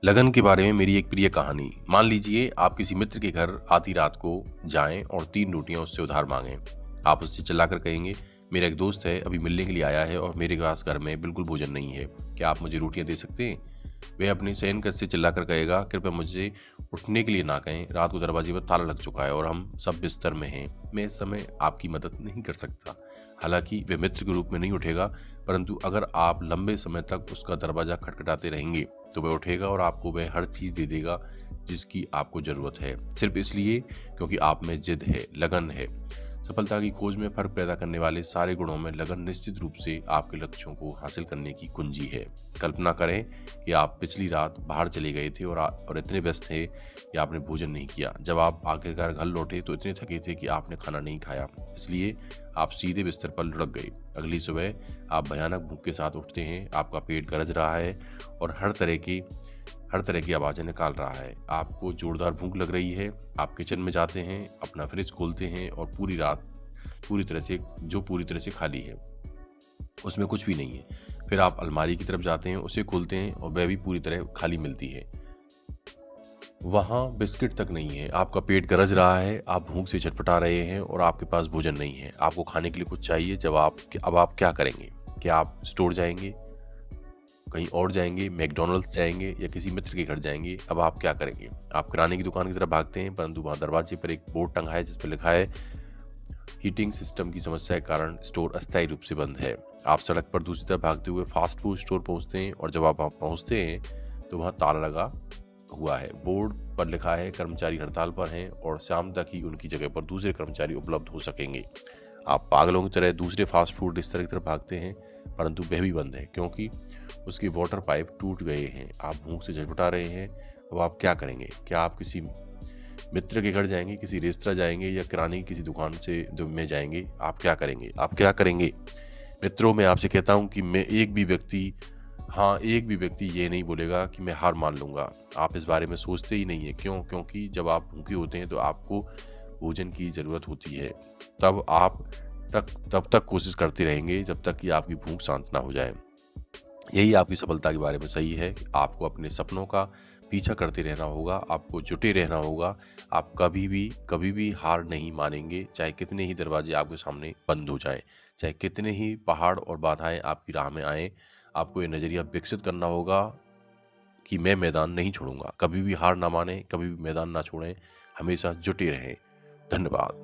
लगन के बारे में मेरी एक प्रिय कहानी। मान लीजिए आप किसी मित्र के घर आधी रात को जाएं और 3 रोटियां उससे उधार मांगें। आप उससे चिल्लाकर कहेंगे, मेरा एक दोस्त है, अभी मिलने के लिए आया है और मेरे पास घर में बिल्कुल भोजन नहीं है। क्या आप मुझे रोटियां दे सकते हैं? वह अपने शयनकक्ष से चिल्लाकर कहेगा, कृपया मुझे उठने के लिए ना कहें, रात को दरवाजे पर ताला लग चुका है और हम सब बिस्तर में हैं। मैं इस समय आपकी मदद नहीं कर सकता। हालांकि वह मित्र के रूप में नहीं उठेगा, परंतु अगर आप लंबे समय तक उसका दरवाजा खटखटाते रहेंगे तो वह उठेगा और आपको वह हर चीज़ दे देगा जिसकी आपको ज़रूरत है, सिर्फ इसलिए क्योंकि आप में जिद है, लगन है। सफलता की खोज में फ़र्क पैदा करने वाले सारे गुणों में लगन निश्चित रूप से आपके लक्ष्यों को हासिल करने की कुंजी है। कल्पना करें कि आप पिछली रात बाहर चले गए थे और इतने व्यस्त थे कि आपने भोजन नहीं किया। जब आप आखिरकार घर लौटे तो इतने थके थे कि आपने खाना नहीं खाया, इसलिए आप सीधे बिस्तर पर लुढ़क गए। अगली सुबह आप भयानक भूख के साथ उठते हैं, आपका पेट गरज रहा है और हर तरह की आवाज़ें निकाल रहा है। आपको जोरदार भूख लग रही है। आप किचन में जाते हैं, अपना फ्रिज खोलते हैं और पूरी तरह से खाली है, उसमें कुछ भी नहीं है। फिर आप अलमारी की तरफ जाते हैं, उसे खोलते हैं और वह भी पूरी तरह खाली मिलती है। वहाँ बिस्किट तक नहीं है। आपका पेट गरज रहा है, आप भूख से छटपटा रहे हैं और आपके पास भोजन नहीं है। आपको खाने के लिए कुछ चाहिए। अब आप क्या करेंगे? क्या आप स्टोर जाएँगे? कहीं और जाएँगे, मैकडॉनल्ड्स जाएँगे या किसी मित्र के घर जाएँगे? अब आप क्या करेंगे? आप किराने की दुकान की तरफ भागते हैं, परंतु वहाँ दरवाजे पर एक बोर्ड टंगा है जिस पर लिखा है, हीटिंग सिस्टम की समस्या के कारण स्टोर अस्थायी रूप से बंद है। आप सड़क पर दूसरी तरफ भागते हुए फास्ट फूड स्टोर पहुँचते हैं और जब आप वहाँ पहुँचते हैं तो वहाँ ताला लगा हुआ है। बोर्ड पर लिखा है, कर्मचारी हड़ताल पर हैं और शाम तक ही उनकी जगह पर दूसरे कर्मचारी उपलब्ध हो सकेंगे। आप पागलों की तरह दूसरे फास्ट फूड रेस्तरां की तरफ भागते हैं, परंतु वह भी बंद है क्योंकि उसके वाटर पाइप टूट गए हैं। आप भूख से झटपटा रहे हैं। अब आप क्या करेंगे? क्या आप किसी मित्र के घर जाएँगे, किसी रेस्तरां जाएँगे या किराने की किसी दुकान में जाएँगे? आप क्या करेंगे? आप क्या करेंगे? मित्रों, मैं आपसे कहता हूँ कि एक भी व्यक्ति ये नहीं बोलेगा कि मैं हार मान लूँगा। आप इस बारे में सोचते ही नहीं हैं। क्यों? क्योंकि जब आप भूखे होते हैं तो आपको भोजन की ज़रूरत होती है। तब तक कोशिश करते रहेंगे जब तक कि आपकी भूख शांत ना हो जाए। यही आपकी सफलता के बारे में सही है कि आपको अपने सपनों का पीछा करते रहना होगा, आपको जुटे रहना होगा। आप कभी भी हार नहीं मानेंगे, चाहे कितने ही दरवाजे आपके सामने बंद हो जाएँ, चाहे कितने ही पहाड़ और बाधाएँ आपकी राह में आएँ। आपको ये नज़रिया विकसित करना होगा कि मैं मैदान नहीं छोड़ूँगा। कभी भी हार ना मानें, कभी भी मैदान ना छोड़ें, हमेशा जुटे रहें। धन्यवाद।